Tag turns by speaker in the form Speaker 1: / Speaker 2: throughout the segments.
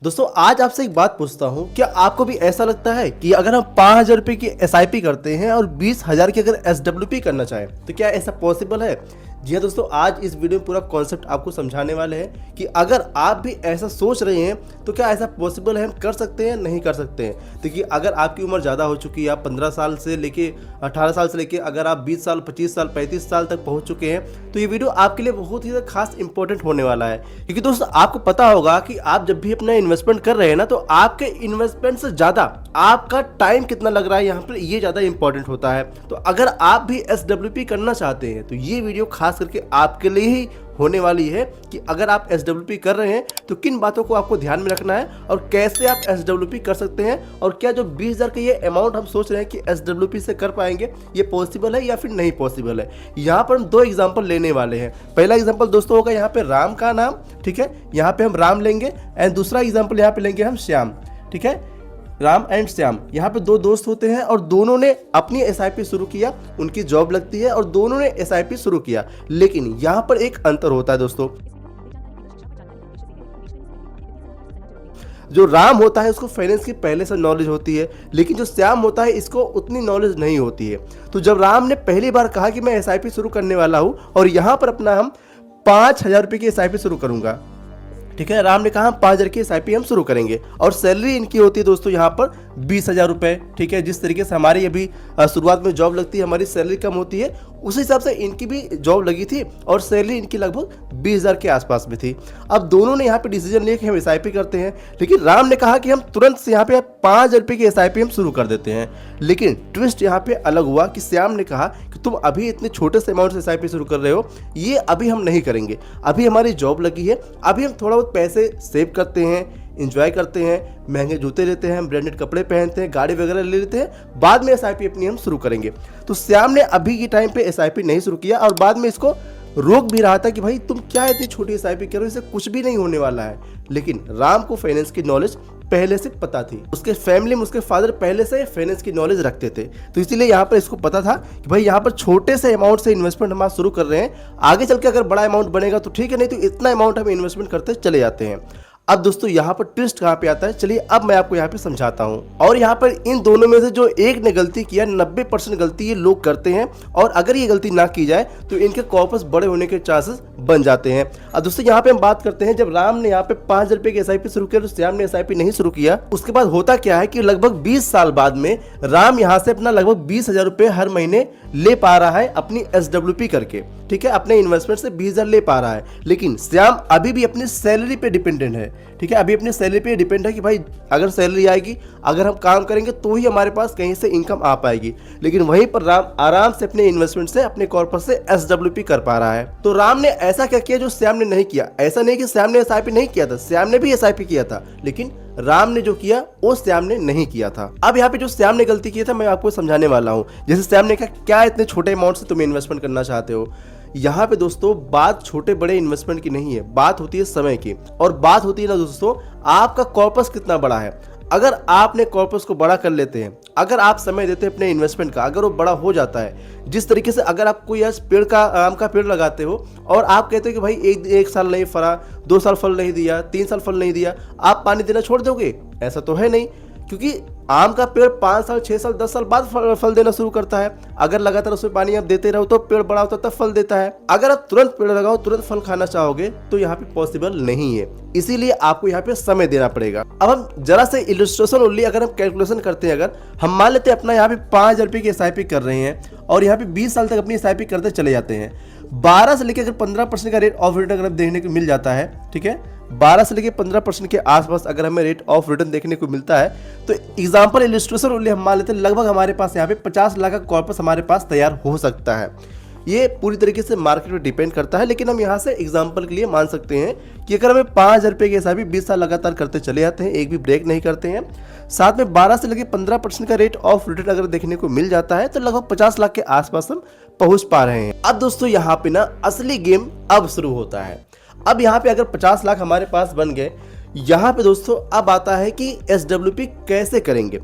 Speaker 1: दोस्तों आज आपसे एक बात पूछता हूँ, क्या आपको भी ऐसा लगता है कि अगर हम 5,000 रुपये की एसआईपी करते हैं और 20,000 की अगर एसडब्ल्यूपी करना चाहें तो क्या ऐसा पॉसिबल है? जी हाँ दोस्तों, आज इस वीडियो में पूरा कॉन्सेप्ट आपको समझाने वाले हैं कि अगर आप भी ऐसा सोच रहे हैं तो क्या ऐसा पॉसिबल है, हम कर सकते हैं नहीं कर सकते हैं। देखिए, अगर आपकी उम्र ज़्यादा हो चुकी है, आप 15 साल से लेके 18 साल से लेके अगर आप 20 साल 25 साल 35 साल तक पहुँच चुके हैं तो ये वीडियो आपके लिए बहुत ही खास इंपॉर्टेंट होने वाला है। क्योंकि दोस्तों आपको पता होगा कि आप जब भी अपना इन्वेस्टमेंट कर रहे हैं ना, तो आपके इन्वेस्टमेंट से ज़्यादा आपका टाइम कितना लग रहा है यहाँ पर, ये ज़्यादा इंपॉर्टेंट होता है। तो अगर आप भी एसडब्ल्यूपी करना चाहते हैं तो ये वीडियो खास करके आपके लिए ही होने वाली है कि अगर आप एसडब्ल्यूपी कर रहे हैं तो किन बातों को आपको ध्यान में रखना है और कैसे आप एसडब्ल्यूपी कर सकते हैं, और क्या जो 20,000 का ये अमाउंट हम सोच रहे हैं कि एसडब्ल्यूपी से कर पाएंगे, ये पॉसिबल है या फिर नहीं पॉसिबल है। यहाँ पर हम दो एग्जांपल लेने वाले हैं। पहला एग्जांपल दोस्तों होगा यहाँ पे राम का नाम, ठीक है, यहाँ पे हम राम लेंगे, एंड दूसरा एग्जाम्पल यहाँ पे लेंगे हम श्याम, ठीक है। राम एंड श्याम, यहाँ पे दो दोस्त होते हैं और दोनों ने अपनी एसआईपी शुरू किया, उनकी जॉब लगती है और दोनों ने एसआईपी शुरू किया। लेकिन यहाँ पर एक अंतर होता है दोस्तों, जो राम होता है उसको फाइनेंस की पहले से नॉलेज होती है, लेकिन जो श्याम होता है इसको उतनी नॉलेज नहीं होती है। तो जब राम ने पहली बार कहा कि मैं एसआईपी शुरू करने वाला हूँ और यहाँ पर अपना हम 5,000 रुपये की एसआईपी शुरू करूँगा, ठीक है, राम ने कहा हम 5,000 की एसआईपी हम शुरू करेंगे और सैलरी इनकी होती है दोस्तों यहाँ पर 20,000 रुपये, ठीक है। जिस तरीके से हमारी अभी शुरुआत में जॉब लगती है, हमारी सैलरी कम होती है, उस हिसाब से इनकी भी जॉब लगी थी और सैलरी इनकी लगभग 20,000 के आसपास में थी। अब दोनों ने यहाँ पे डिसीजन लिया कि हम एसआईपी करते हैं, लेकिन राम ने कहा कि हम तुरंत से यहाँ पे 5,000 रुपये की एसआईपी हम शुरू कर देते हैं। लेकिन ट्विस्ट यहाँ पे अलग हुआ कि श्याम ने कहा कि तुम अभी इतने छोटे से अमाउंट से एसआईपी शुरू कर रहे हो, ये अभी हम नहीं करेंगे, अभी हमारी जॉब लगी है, अभी हम थोड़ा बहुत पैसे सेव करते हैं, इंजॉय करते हैं, महंगे जूते लेते हैं, ब्रांडेड कपड़े पहनते हैं, गाड़ी वगैरह ले लेते हैं, बाद में एसआईपी अपनी हम शुरू करेंगे। तो श्याम ने अभी के टाइम पे एसआईपी नहीं शुरू किया और बाद में इसको रोक भी रहा था कि भाई तुम क्या इतनी छोटी एसआईपी कर रहे हो, इससे कुछ भी नहीं होने वाला है। लेकिन राम को फाइनेंस की नॉलेज पहले से पता थी, उसके फैमिली में उसके फादर पहले से फाइनेंस की नॉलेज रखते थे, तो इसीलिए यहाँ पर इसको पता था कि भाई यहाँ पर छोटे से अमाउंट से इन्वेस्टमेंट हम आज शुरू कर रहे हैं, आगे चल के अगर बड़ा अमाउंट बनेगा तो ठीक है, नहीं तो इतना अमाउंट हम इन्वेस्टमेंट करते चले जाते हैं। अब दोस्तों यहाँ पर ट्विस्ट कहाँ पे आता है, चलिए अब मैं आपको यहाँ पे समझाता हूँ। और यहाँ पर इन दोनों में से जो एक ने गलती किया, 90% गलती ये लोग करते हैं, और अगर ये गलती ना की जाए तो इनके कॉर्पस बड़े होने के चांसेस बन जाते हैं। अब दोस्तों यहाँ पे हम बात करते हैं, जब राम ने यहाँ पे 5,000 रुपये की एसआईपी शुरू किया तो श्याम ने एसआईपी नहीं शुरू किया। उसके बाद होता क्या है कि लगभग 20 साल बाद में राम यहाँ से अपना लगभग 20,000 रुपये हर महीने ले पा रहा है अपनी एसडब्ल्यूपी करके, ठीक है, अपने इन्वेस्टमेंट से 20,000 ले पा रहा है। लेकिन श्याम अभी भी अपनी सैलरी पे डिपेंडेंट है, ठीक है, अभी अपनी सैलरी पे डिपेंड है कि भाई अगर सैलरी आएगी, अगर हम काम करेंगे तो ही हमारे पास कहीं से इनकम आ पाएगी। लेकिन वहीं पर राम आराम से अपने इन्वेस्टमेंट से, अपने कॉर्पस से एसडब्ल्यूपी कर पा रहा है। तो राम ने ऐसा क्या किया जो श्याम ने नहीं किया? ऐसा नहीं कि श्याम ने एसआईपी नहीं किया था, श्याम ने भी एसआईपी किया था, लेकिन राम ने जो किया वो श्याम ने नहीं किया था। अब यहाँ पे जो श्याम ने गलती की था मैं आपको समझाने वाला हूँ। जैसे श्याम ने कहा क्या इतने छोटे अमाउंट से तुम इन्वेस्टमेंट करना चाहते हो, यहाँ पे दोस्तों बात छोटे बड़े इन्वेस्टमेंट की नहीं है, बात होती है समय की, और बात होती है ना दोस्तों आपका कॉर्पस कितना बड़ा है। अगर आपने कॉर्पस को बड़ा कर लेते हैं, अगर आप समय देते हैं अपने इन्वेस्टमेंट का, अगर वो बड़ा हो जाता है, जिस तरीके से अगर आप कोई पेड़ का आम का पेड़ लगाते हो और आप कहते हो कि भाई एक साल नहीं फला, 2 साल फल नहीं दिया, 3 साल फल नहीं दिया, आप पानी देना छोड़ दोगे? ऐसा तो है नहीं, क्योंकि आम का पेड़ 5 साल 6 साल 10 साल बाद फल देना शुरू करता है। अगर लगातार उसमें पानी आप देते रहो तो पेड़ बड़ा होता है, तब फल देता है। अगर आप तुरंत पेड़ लगाओ, तुरंत फल खाना चाहोगे तो यहाँ पे पॉसिबल नहीं है, इसीलिए आपको यहाँ पे समय देना पड़ेगा। अब हम जरा से इलस्ट्रेशन ओनली अगर हम कैलकुलेशन करते हैं, अगर हम मान लेते हैं अपना यहाँ पे 5,000 रुपये की एसआईपी कर रहे हैं और यहाँ पे 20 साल तक अपनी एसआईपी करते चले जाते हैं, 12 से लेकर अगर 15% का रेट ऑफ रिटर्न अगर देखने को मिल जाता है, ठीक है, 12 से लेकर 15% के आसपास अगर हमें रेट ऑफ रिटर्न देखने को मिलता है, तो एग्जांपल इलस्ट्रेशन ओनली हम मान लेते हैं लगभग हमारे पास यहाँ पे 50 लाख का कॉर्पस हमारे पास तैयार हो सकता है। ये पूरी तरीके से मार्केट पे डिपेंड करता है, लेकिन हम यहाँ से एग्जांपल के लिए मान सकते हैं कि अगर हमें 5,000 रुपये के एसआईपी 20 साल लगातार करते चले जाते हैं, एक भी ब्रेक नहीं करते हैं, साथ में 12 से लेकर 15% का रेट ऑफ रिटर्न अगर देखने को मिल जाता है, तो लगभग 50 लाख के आसपास हम पहुंच पा रहे हैं। अब दोस्तों यहाँ पे ना असली गेम अब शुरू होता है। अब यहाँ पे अगर 50 लाख हमारे पास बन गए, यहाँ पे दोस्तों अब आता है कि एसडब्ल्यूपी कैसे करेंगे।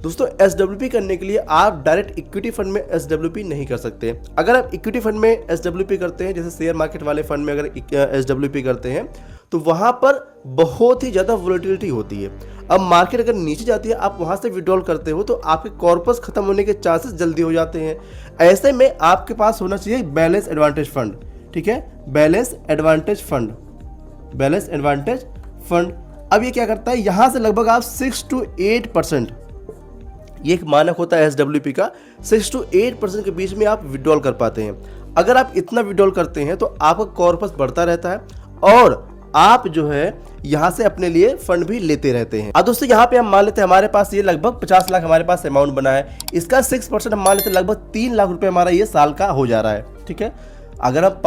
Speaker 1: दोस्तों एसडब्ल्यूपी करने के लिए आप डायरेक्ट इक्विटी फंड में एसडब्ल्यूपी नहीं कर सकते। अगर आप इक्विटी फंड में एसडब्ल्यूपी करते हैं, जैसे शेयर मार्केट वाले फंड में अगर एसडब्ल्यूपी करते हैं, तो वहाँ पर बहुत ही ज़्यादा वोलेटिलिटी होती है। अब मार्केट अगर नीचे जाती है, आप वहाँ से विड्रॉल करते हो तो आपके कॉर्पस खत्म होने के चांसेस जल्दी हो जाते हैं। ऐसे में आपके पास होना चाहिए बैलेंस एडवांटेज फंड, ठीक है, balance advantage fund, balance advantage fund. अब ये क्या करता है, यहाँ से लगभग आप 6 to 8%, ये एक मानक होता है SWP का, 6 to 8% के बीच में आप विड्रॉल कर पाते हैं। अगर आप इतना विड्रॉल करते हैं तो आपका कॉर्पस बढ़ता रहता है और आप जो है यहाँ से अपने लिए फंड भी लेते रहते हैं। अब दोस्तों यहाँ पे हम मान लेते हैं हमारे पास ये लगभग 50 लाख हमारे पास अमाउंट बना है, इसका 6% हम मान लेते हैं लगभग 3 लाख रुपए हमारा ये साल का हो जा रहा है, ठीक है। अगर हम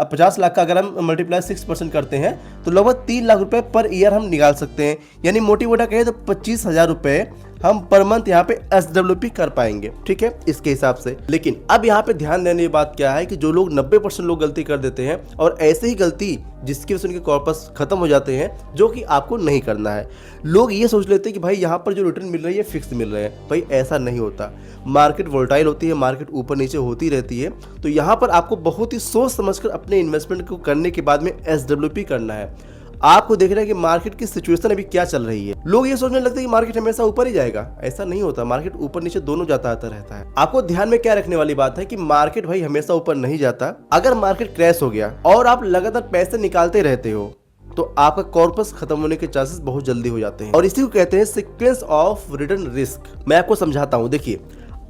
Speaker 1: 50 लाख का अगर हम मल्टीप्लाई 6% करते हैं तो लगभग 3 लाख रुपए पर ईयर हम निकाल सकते हैं, यानी मोटी मोटा कहें तो 25,000 रुपए हम पर मंथ यहाँ पे SWP कर पाएंगे, ठीक है, इसके हिसाब से। लेकिन अब यहाँ पे ध्यान देने की बात क्या है कि जो लोग 90% लोग गलती कर देते हैं और ऐसे ही गलती जिसकी वजह से उनके कॉर्पस खत्म हो जाते हैं, जो कि आपको नहीं करना है। लोग ये सोच लेते हैं कि भाई यहाँ पर जो रिटर्न मिल रही है फिक्स मिल रहे हैं, भाई ऐसा नहीं होता। मार्केट वोलेटाइल होती है, मार्केट ऊपर नीचे होती रहती है, तो यहाँ पर आपको बहुत ही सोच समझकर अपने इन्वेस्टमेंट को करने के बाद में SWP करना है। आपको देखना है कि मार्केट की सिचुएशन अभी क्या चल रही है। लोग ये सोचने लगते हैं कि मार्केट हमेशा ऊपर ही जाएगा, ऐसा नहीं होता। मार्केट ऊपर नीचे दोनों जाता आता रहता है। आपको ध्यान में क्या रखने वाली बात है कि मार्केट भाई हमेशा ऊपर नहीं जाता। अगर मार्केट क्रैश हो गया और आप लगातार पैसे निकालते रहते हो तो आपका कॉर्पस खत्म होने के चांसेस बहुत जल्दी हो जाते हैं, और इसी को कहते हैं सीक्वेंस ऑफ रिटर्न रिस्क। मैं आपको समझाता हूँ। देखिए,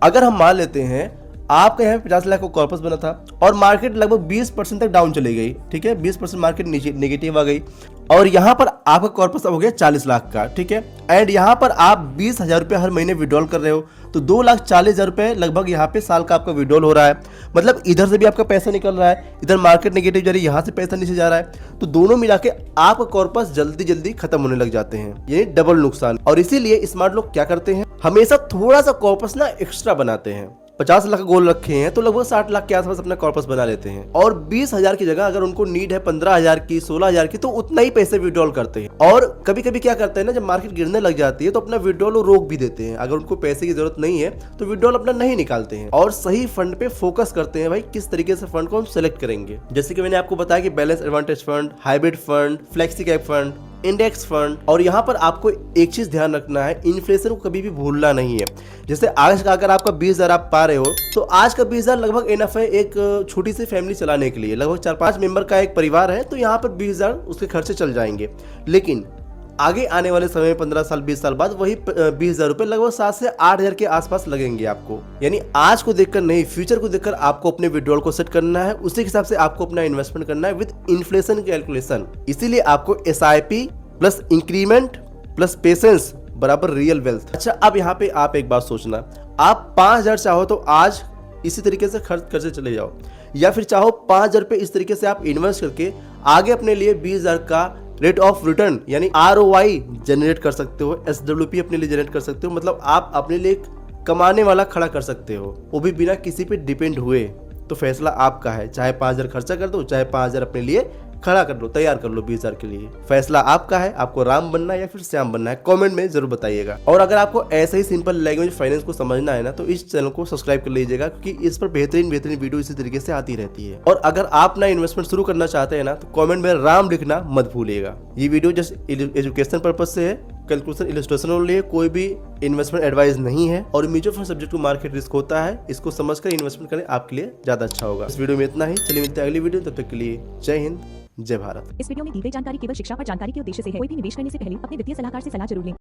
Speaker 1: अगर हम मान लेते हैं आपका यहाँ 50 लाख का कॉर्पस बना था और मार्केट लगभग 20% तक डाउन चली गई, ठीक है, 20% मार्केट नीचे नेगेटिव आ गई और यहाँ पर आपका कॉर्पस अब हो गया 40 लाख का, ठीक है, एंड यहाँ पर आप 20,000 रुपये हर महीने विड्रॉल कर रहे हो, तो 2,40,000 रुपये लगभग यहाँ पे साल का आपका विड्रॉल हो रहा है। मतलब इधर से भी आपका पैसा निकल रहा है, इधर मार्केट नेगेटिव जा रही है, यहाँ से पैसा नीचे जा रहा है, तो दोनों मिला के आपका कॉर्पस जल्दी जल्दी खत्म होने लग जाते हैं, यानी डबल नुकसान। और इसीलिए स्मार्ट लोग क्या करते हैं, हमेशा थोड़ा सा कॉर्पस ना एक्स्ट्रा बनाते हैं। 50 लाख का गोल रखे हैं तो लगभग 60 लाख के आसपास अपना कॉर्पस बना लेते हैं, और 20,000 की जगह अगर उनको नीड है 15,000 की, 16,000 की, तो उतना ही पैसे विड्रॉल करते हैं। और कभी कभी क्या करते हैं ना, जब मार्केट गिरने लग जाती है तो अपना विड्रॉल रोक भी देते हैं। अगर उनको पैसे की जरूरत नहीं है तो विड्रॉल अपना नहीं निकालते हैं और सही फंड पे फोकस करते हैं। भाई किस तरीके से फंड को हम सेलेक्ट करेंगे, जैसे कि मैंने आपको बताया कि balance advantage fund, hybrid fund, flexi cap fund, index fund. और यहाँ पर आपको एक चीज ध्यान रखना है, इन्फ्लेशन को कभी भी भूलना नहीं है। जैसे आज का अगर आपका 20,000 आप पा रहे हो तो आज का 20,000 लगभग इनफ है एक छोटी सी फैमिली चलाने के लिए। लगभग 4-5 मेंबर का एक परिवार है तो यहाँ पर 20,000 उसके खर्चे चल जाएंगे। लेकिन आगे आने वाले समय में 15 साल 20 साल बाद वही 20,000 रुपए लगभग 7 से 8,000 के आसपास लगेंगे आपको। यानी आज को देखकर नहीं, फ्यूचर को देखकर आपको अपने विड्रॉल को सेट करना है, उसी के हिसाब से आपको अपना इन्वेस्टमेंट करना है विद इन्फ्लेशन कैलकुलेशन। इसीलिए आपको SIP plus increment plus patience बराबर रियल वेल्थ। अच्छा, अब यहाँ पे आप एक बात सोचना, आप 5,000 चाहो तो आज इसी तरीके से खर्च करते चले जाओ, या फिर चाहो 5,000 रुपये इस तरीके से आप इन्वेस्ट करके आगे अपने लिए 20,000 का रेट ऑफ रिटर्न यानी ROI जनरेट कर सकते हो, SWP अपने लिए जनरेट कर सकते हो। मतलब आप अपने लिए कमाने वाला खड़ा कर सकते हो, वो भी बिना किसी पे डिपेंड हुए। तो फैसला आपका है, चाहे 5,000 खर्चा कर दो, चाहे 5,000 अपने लिए खड़ा कर लो, तैयार कर लो 20,000 के लिए। फैसला आपका है, आपको राम बनना है या फिर श्याम बनना है, कमेंट में जरूर बताइएगा। और अगर आपको ऐसे ही सिंपल लैंग्वेज फाइनेंस को समझना है ना, तो इस चैनल को सब्सक्राइब कर लीजिएगा, क्योंकि इस पर बेहतरीन वीडियो इसी तरीके से आती रहती है। और अगर आप ना इन्वेस्टमेंट शुरू करना चाहते हैं ना, तो कॉमेंट में राम लिखना मत भूलिएगा। ये वीडियो जस्ट एजुकेशन पर्पज से है, कैलकुलेशन इलस्ट्रेशन के लिए कोई भी इन्वेस्टमेंट एडवाइस नहीं है। और mutual fund subject to market risk होता है, इसको समझकर इन्वेस्टमेंट करें, आपके लिए ज्यादा अच्छा होगा। इस वीडियो में इतना ही, चलिए मिलते हैं अगली वीडियो, तब तक के लिए जय हिंद, जय भारत।
Speaker 2: इस वीडियो में दी गई जानकारी केवल शिक्षा पर जानकारी के उद्देश्य से है। कोई भी निवेश करने से पहले अपने वित्तीय सलाहकार से सलाह जरूर लें।